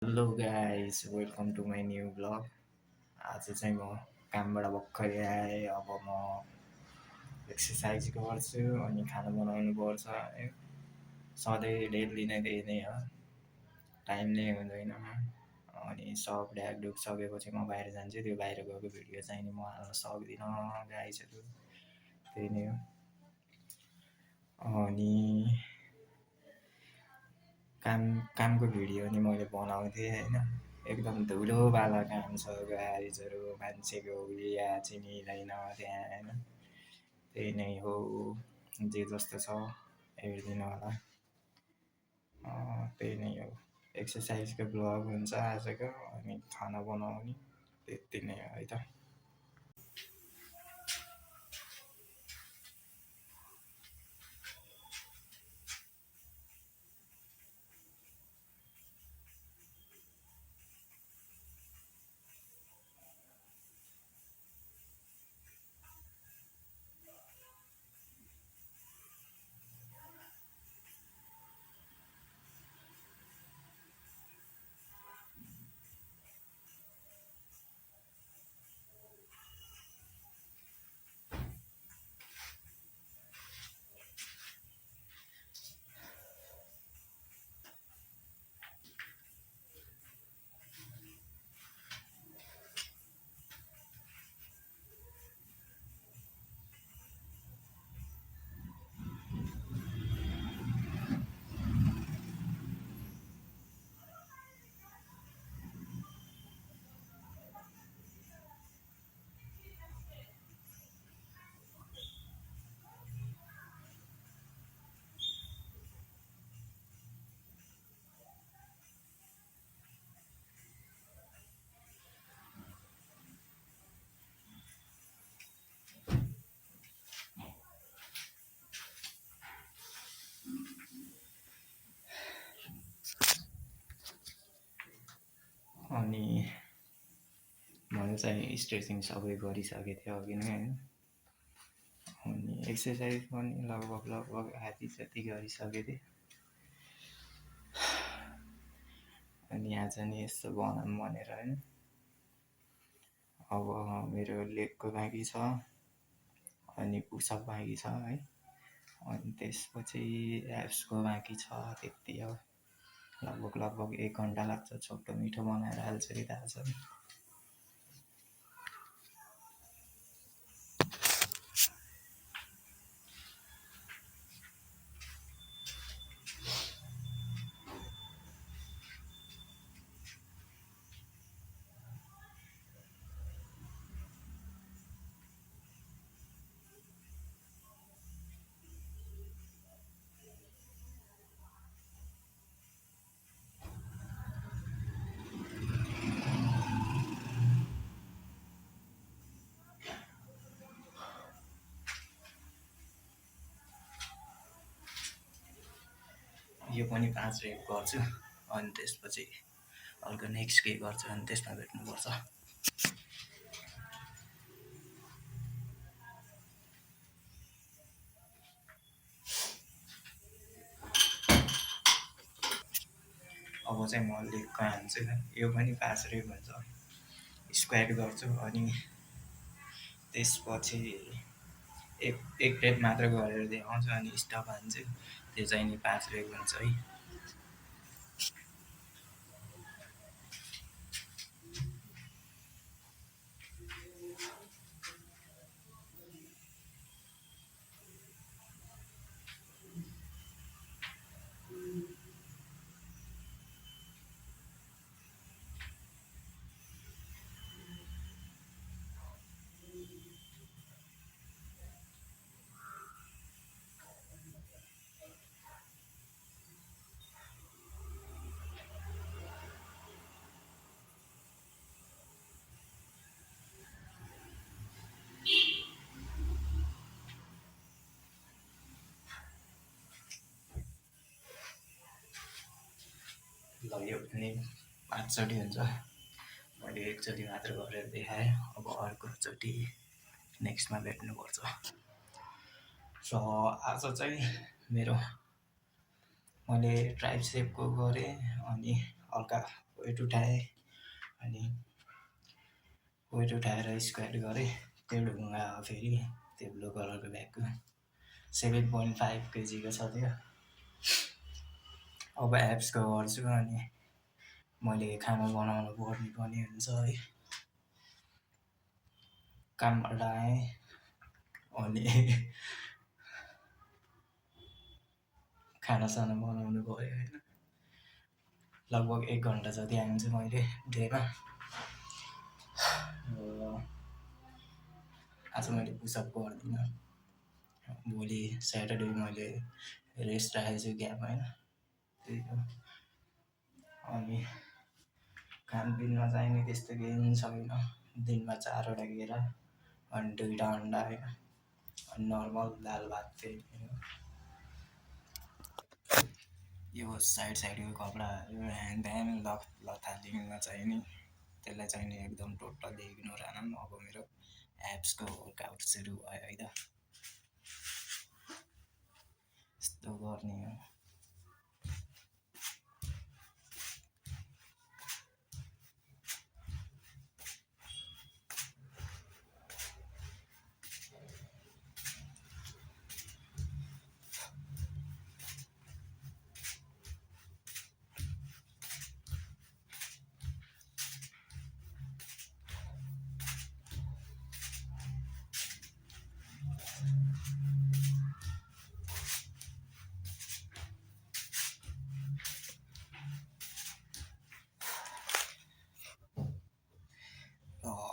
Hello guys welcome to my new blog. आज चाहिँ म कामबाट भर्खरै आएँ। अब म एक्सर्साइज गर्छु अनि खाना बनाउनु पर्छ है। सधैँ डेली नै त्यही नै हो, टाइम नै हुँदैन। अनि सब ढ्याकढुक सकेपछि म बाहिर जान्छु। त्यो बाहिर गएको भिडियो चाहिँ नि म हाल्न सक्दिनँ गाइसहरू, त्यही नै हो। अनि कामको भिडियो नि मैले बनाउँथेँ होइन। एकदम धुलोवाला काम छ गाइजहरू, मान्छेको उया चिनिँदैन त्यहाँ होइन। त्यही नै हो, जे जस्तो छ हेरिदिनु होला। त्यही नै हो, एक्सर्साइजको ब्लग हुन्छ आजको। अनि खाना बनाउने त्यति नै हो है त। अनि मैले चाहिँ स्ट्रेचिङ सबै गरिसकेको थिएँ अघि नै होइन। अनि एक्सर्साइज पनि लगभग आधी जति गरिसकेको थिएँ। अनि आज नि यस्तो बनाऊँ भनेर होइन। अब मेरो लेगको बाँकी छ, अनि पुसअप बाँकी छ है। अनि त्यसपछि एब्सको बाँकी छ, त्यति हो। लगभग 1 घन्टा लाग्छ। छोटो मिठो बनाएर हाल्छु नि, थाहा छ। यो पनि 5 रेप गर्छु, अनि त्यसपछि अर्को नेक्स्ट के गर्छु अनि त्यसमा भेट्नुपर्छ। अब चाहिँ म लेगको हान्छु। यो पनि 5 रेप हुन्छ। स्क्वाट गर्छु अनि त्यसपछि एक रेप मात्र गरेर देखाउँछु अनि स्टप हान्छु। त्यो चाहिँ नि 5 रेप हुन्छ है। ल यो पनि 5चोटि हुन्छ। मैले एकचोटि मात्र गरेर देखाएँ। अब अर्कोचोटि नेक्स्टमा भेट्नुपर्छ। सो आज चाहिँ मैले ट्राइसेपको गरेँ, अनि हल्का वेट उठाएँ अनि वेट उठाएर स्क्वाट गरेँ। त्यो ढुङ्गा हो फेरि त्यो ब्लू कलरको ब्यागको 7.5 केजीको छ त्यो। अब एप्सको गर्छु अनि मैले खाना बनाउनु पर्ने पनि हुन्छ है। कामबाट आएँ अनि खानासाना बनाउनु पऱ्यो होइन। लगभग 1 घन्टा जति आइन्छु मैले डेमा। आज मैले पुसअप गर्दिनँ। भोलि स्याटरडे मैले रेस्ट राखेको छु, ग्याप होइन, त्यही हो। अनि खानपिनमा चाहिने त्यस्तो केही पनि छैन। दिनमा 4वटा केरा अनि 2टा अन्डा होइन, अनि नर्मल दाल भात त्यही हो। यो साइडको कपडाहरू ह्याङ लथालिङमा चाहिने, त्यसलाई चाहिने एकदम टोटल्ली इग्नोर आनौँ। अब मेरो एप्सको वर्कआउट सुरु भयो है त, यस्तो गर्ने हो।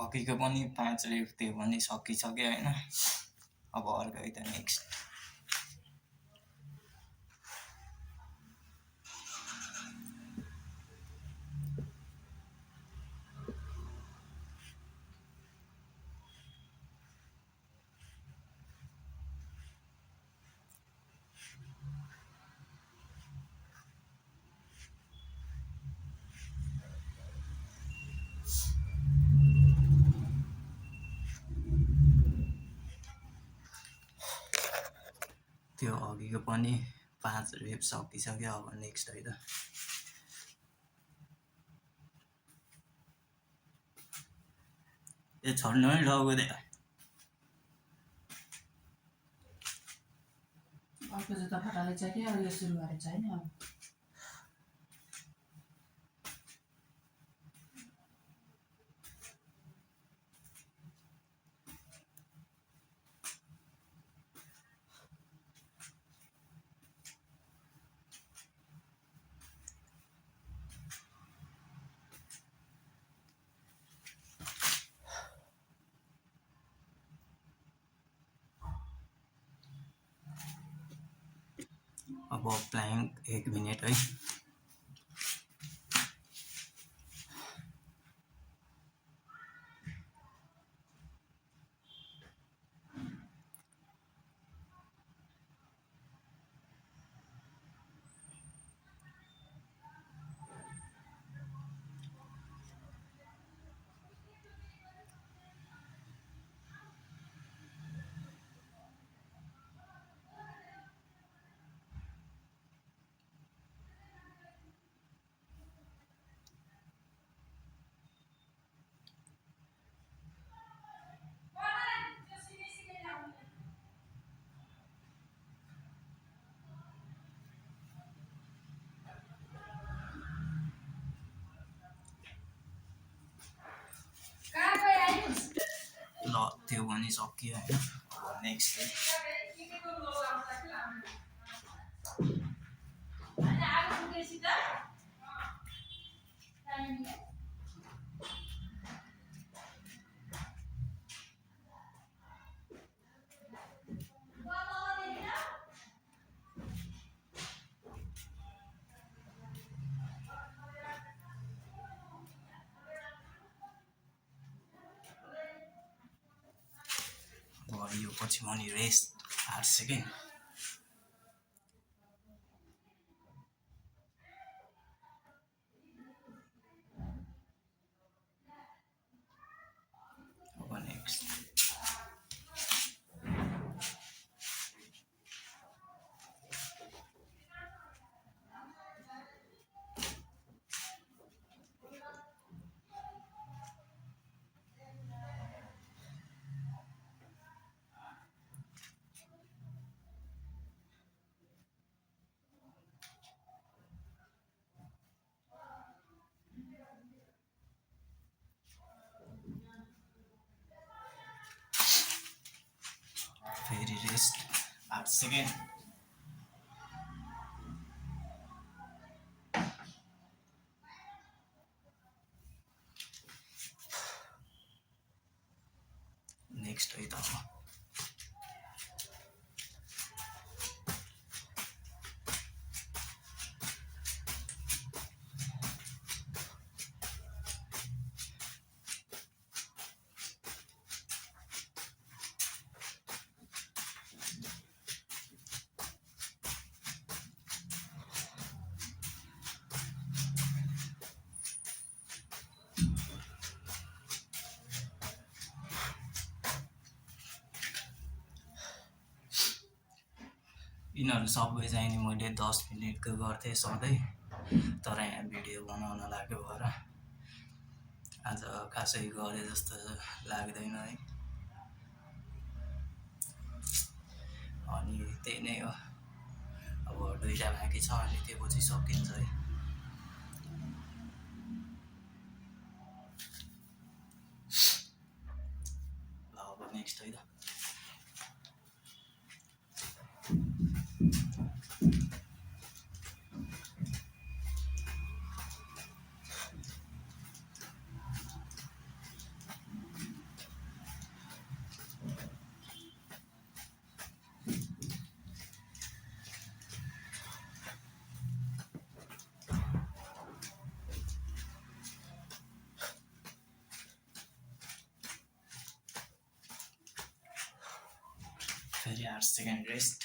अघिको पनि 5 रेप थियो भने सकिसक्यो होइन। अब अर्को है त नेक्स्ट। त्यो अघिको पनि 5 रेप सकिसक्यो। अब नेक्स्ट है त। ए छोड्नु है टाउको त्यहाँ। अर्को जुत्ता फटाले चाहिँ के अब यो सुरु गरेको छैन। अब प्ल्याङ्क 1 मिनेट है। ल त्यो पनि सकियो होइन। अब नेक्स्ट यो पछि मनी रेस्ट 8 सेकेन्ड। अब नेक्स्ट रेस्ट 8 सेकेन्ड। नेक्स्ट है त अब यिनीहरू सबै चाहिँ नि मैले 10 मिनटको गर्थेँ सधैँ, तर यहाँ भिडियो बनाउन लाग्यो भएर आज खासै गरे जस्तो लाग्दैन है। अनि त्यही नै हो, अब 2टा बाँकी छ अनि त्यो पछि सकिन्छ है। ल अब नेक्स्ट है त फेरि 8 सेकेन्ड रेस्ट।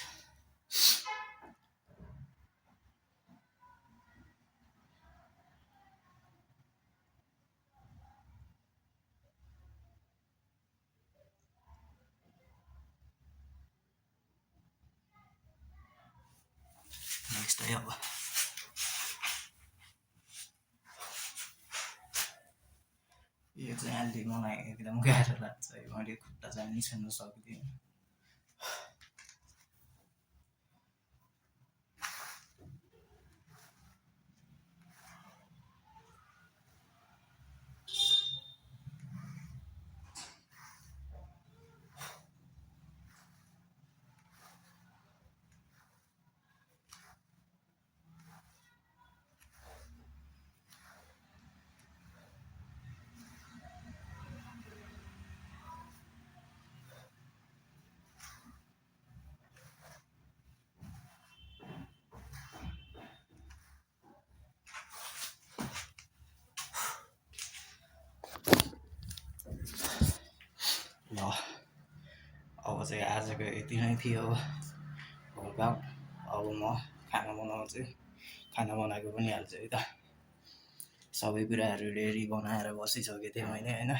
नेक्स्ट है अब यो चाहिँ अलि मलाई एकदम गाह्रो लाग्छ है, मैले खुट्टा चाहिँ नि छुन सक्दिनँ। ल अब चाहिँ आजको यति नै थियो वर्कआउट। अब म खाना बनाउँछु, खाना बनाएको पनि हाल्छु है त। सबै कुराहरू रेडी बनाएर बसिसकेको थिएँ मैले होइन।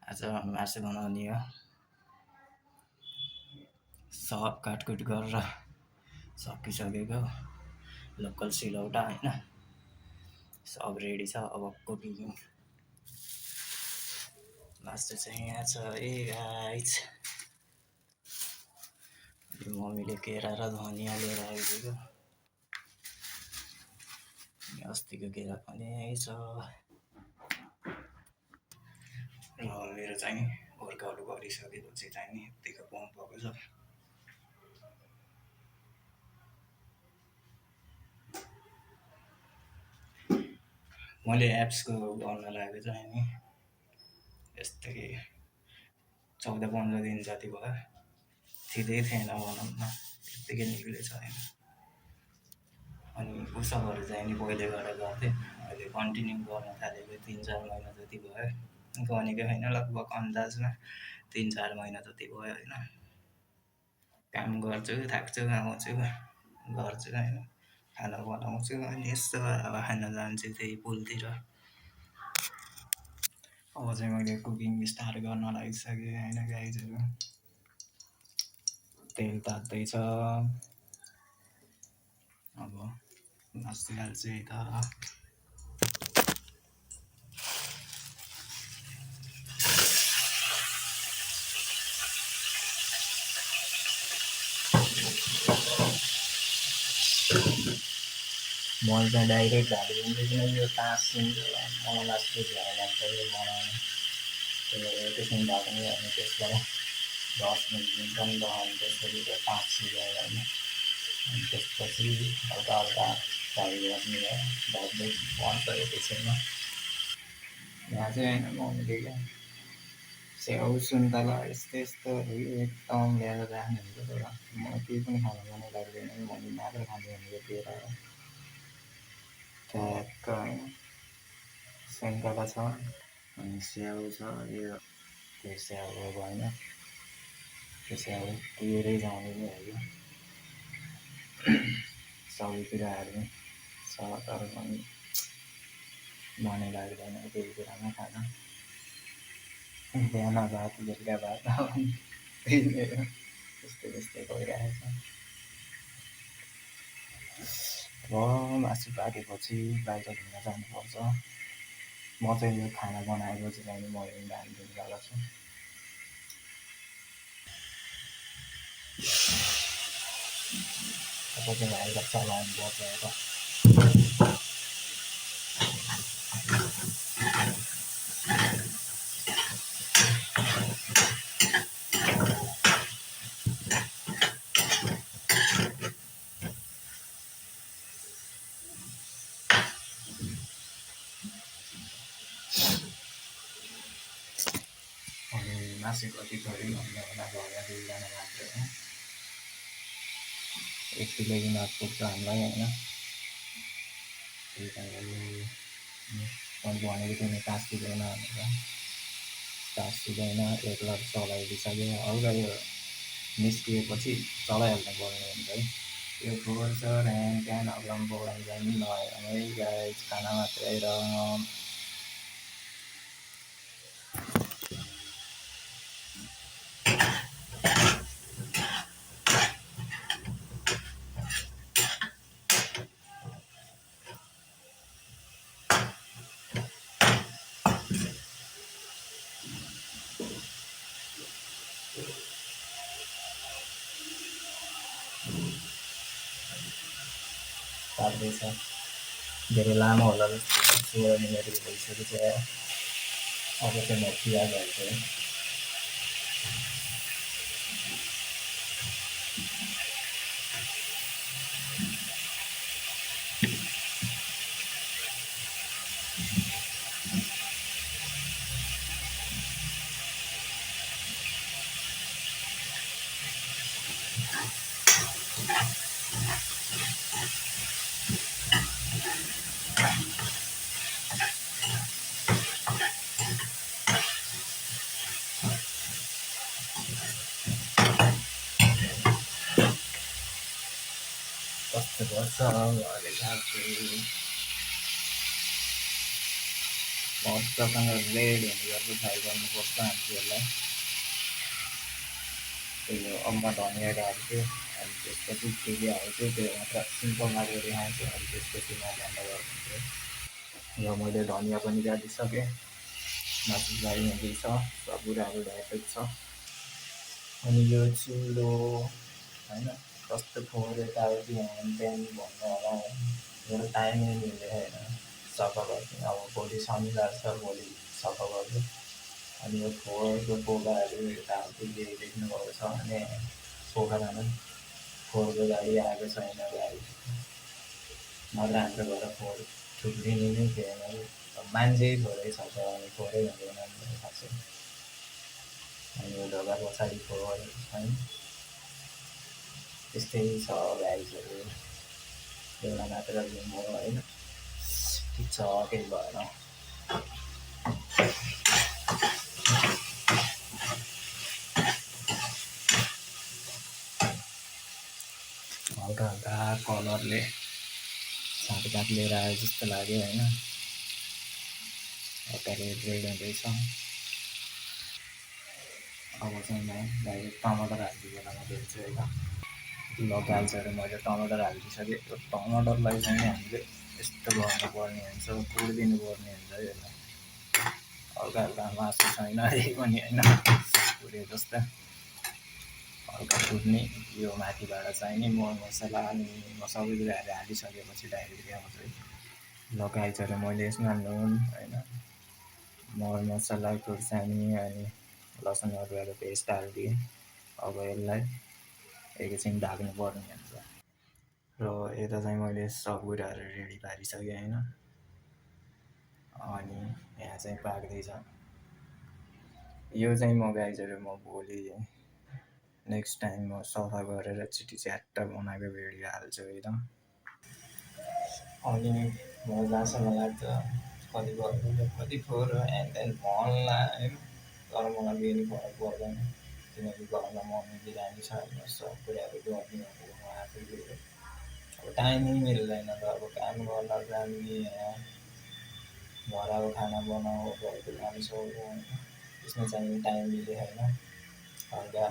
आज मासु बनाउने हो, सब काटकुट गरेर सकिसकेको, लोकल सिलौटा होइन, सब रेडी छ। अब कुकिङ मासु चाहिँ यहाँ छ है गाइज। मम्मीले केरा र धनियाँ लिएर आइदिएको, अस्तिको केरा पनि यही छ। र मेरो चाहिँ वर्कआउट गरिसकेपछि चाहिँ नि यत्तिको पम्प भएको छ। मैले एप्सको गर्न लागेको चाहिँ नि यस्तै 14-15 दिन जति भयो, थिँदै थिएन भनौँ न, त्यत्तिकै निक्लेछ होइन। अनि पुसअपहरू चाहिँ नि पहिले गरेर गर्थेँ, अहिले कन्टिन्यू गर्न थालेको 3-4 महिना जति भयो। गनेकै होइन, लगभग अन्दाजमा 3-4 महिना जति भयो होइन। काम गर्छु, थाक्छु, आउँछु, गर्छु होइन, खाना बनाउँछु, अनि यस्तो हावा खान जान्छु त्यही पुलतिर। अब चाहिँ मैले कुकिङ स्टार्ट गर्न लागिसकेँ होइन गाइजहरू। तेल तात्दैछ, अब मासु हाल्छु है त। मल चाहिँ डाइरेक्ट हालिदिन्छु, किनकि यो ताँसिन्छ, मलाई लास्टै झ्याउ लाग्छ यो बनाउनु। त्यसमा ढाक्नु अनि त्यसलाई 10 मिनट दिन्छ नि त, अनि त्यसपछि त्यो टाँसिँदैन होइन। अनि त्यसपछि हल्का हल्का फ्राई गर्ने भयो, भर्दै बन्छ एकैछिनमा। यहाँ चाहिँ होइन मम्मीले क्या स्याउ सुन्तला यस्तो यस्तोहरू एकदम ल्याएर राख्नुहुन्छ, तर मलाई केही पनि खानु मन लाग्दैन, मम्मी मात्र खाने भनेको दिएर ठ्याक्क होइन। सुन्तला छ अनि स्याउ छ, यो त्यो स्याउ अब होइन, त्यो स्याउ पुरै जाने नै हो क्या। सबै कुराहरू छ तर पनि मनै लाग्दैन केही कुरामा खान। बिहान भात बेलुका भात त्यही नै हो, त्यस्तै त्यस्तै भइरहेको छ। अब मासु पाकेपछि बाहिर घुम्न जानुपर्छ। म चाहिँ यो खाना बनाएपछि चाहिँ म बिहान घुम्न गएको छु। अब चाहिँ बाहिर चलाउनुपर्छ यता। अनि मासु कति थोरै भन्नु होला, घरमा 2जना मात्रै हो, 1 किलोको मासु पुग्छ हामीलाई होइन। त्यही कारणले मैले भनेको थिएँ नि 5 किलोमा भनेर, 5 किलोमा 1 लाख चलाइदिइसक्यो। हल्का यो निस्किएपछि चलाइहाल्नु पर्ने हुन्छ है। यो फोहोर छ ऱ्यान ट्यान अग्लाम बग्लाम पनि नआएर है गाइस, खाना मात्रै र पार्दैछ। धेरै लामो होला जस्तो 16 मिनट भइसकेको छ। अब चाहिँ म पियाज हाल्छु। कस्तो गर्छ अहिले खान्छु, मजासँग रेड हुने गरेर फ्राई गर्नुपर्छ हामीहरूलाई। त्यो अम्मा धनियाँहरू हाल्छु, अनि त्यसपछि के के हाल्छु त्यो मात्र सिम्पल गरेर खान्छु। अनि त्यसपछि म बन्द गरिदिन्छु। र मैले धनियाँ पनि काटिसकेँ, मासु फ्राई हुँदैछ, सब कुराहरू भइसकेको छ। अनि यो चुलो होइन कस्तो फोहोर यताउति ह्यान त्यान भन्नु होला, मेरो टाइमै मिल्दैन होइन सफा गर्छु। अब भोलि शनिबार छ, भोलि सफा गर्छु। अनि यो फोहोरको पोकाहरू यताउति केही देख्नुभएको छ भने पोखरामा फोहोरको गाडी आएको छैन, गाडी नत्र हाम्रो घर फोहोर थुप्रिने नै थिएन। मान्छे थोरै छ त अनि फोहोरै हुँदैन नि खासै। अनि यो ढोका पछाडि फोहोर है त्यस्तै छ गाइजहरू। एउटा मात्र रुम हो होइन, ठिक छ केही भएन। हल्का हल्का कलरले छाँटकाँट लिएर आयो जस्तो लाग्यो होइन, हल्का रेड रेड हुँदैछ। अब चाहिँ म डाइरेक्ट टमाटर हालिदिएको बेलामा देख्छु होइन। लगाइन्छ अरे मैले टमाटर हालिदिइसकेँ। त्यो टमाटरलाई चाहिँ हामीले यस्तो गर्नुपर्ने हुन्छ, पुरिदिनु पर्ने हुन्छ है यसलाई। हल्का हल्का मासु छैन है पनि होइन, पुऱ्यो जस्तो हल्का फुट्ने। यो माथिबाट चाहिँ नि मरमसला अनि म सबै कुराहरू हालिसकेपछि डाइरेक्ट ल्याउँछु है। लगाइन्छ अरे मैले यसमा नुन होइन, मरमसला खुर्सानी अनि लसुन अदुवाको पेस्ट हालिदिएँ। अब यसलाई एकैछिन ढाक्नु पर्ने हुन्छ। र यता चाहिँ मैले सब कुराहरू रेडी पारिसकेँ होइन। अनि यहाँ चाहिँ पाक्दैछ। यो चाहिँ म गाइजहरू म भोलि नेक्स्ट टाइम म सफा गरेर छिटी च्याट्ट बनाएको भिडियो हाल्छु है त। अनि म जहाँसम्म लाग्छ कति भयो कति फोहोर एन्ड देन भन्ला होइन। तर मलाई केही फरक पर्दैन किनकि घरमा मम्मी बिरामी छ होइन। सब कुराहरू गर्ने अब म आफैले अब टाइमै मिल्दैन त अब काम गर्न जाने यहाँ घर अब खाना बनाऊ घरको काम सोध्नु होइन। त्यसमा चाहिँ टाइम मिले होइन। हल्का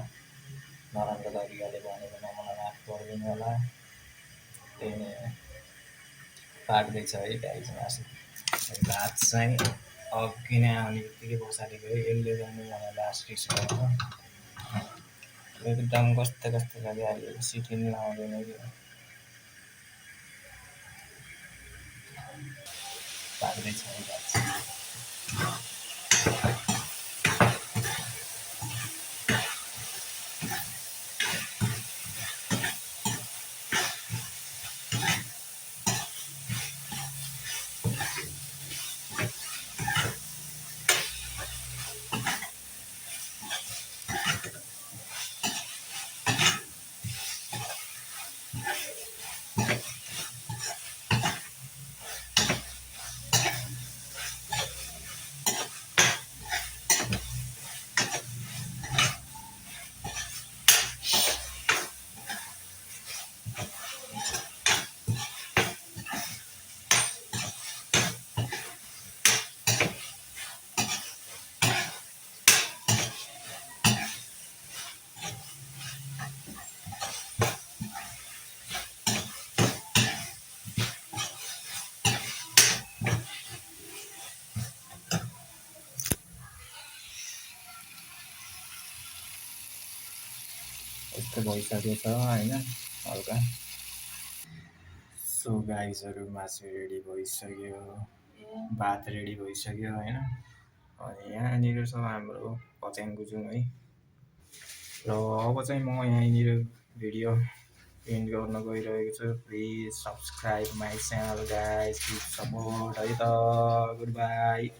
नराम्रो तरिकाले भनेकोमा मलाई माफ गरिदिनु होला। त्यही नै हो। पाक्दैछ है गाइस मासु। भात चाहिँ अघि नै आउने बित्तिकै बसालेको है। यसले गर्नु मलाई लास्ट रिसाउँछ। एकदम कस्तो कस्तो खाले सिटी पनि लाउँदैन कि पाक्दैछ है भात चाहिँ। यस्तो भइसकेछ होइन हल्का। सो गाइजहरू मासु रेडी भइसक्यो, भात रेडी भइसक्यो होइन। अनि यहाँनिर छ हाम्रो पच्याङ गुजुङ है। र अब चाहिँ म यहाँनिर भिडियो एन्ड गर्न गइरहेको छु। Please subscribe my channel guys, please support है त। Good by.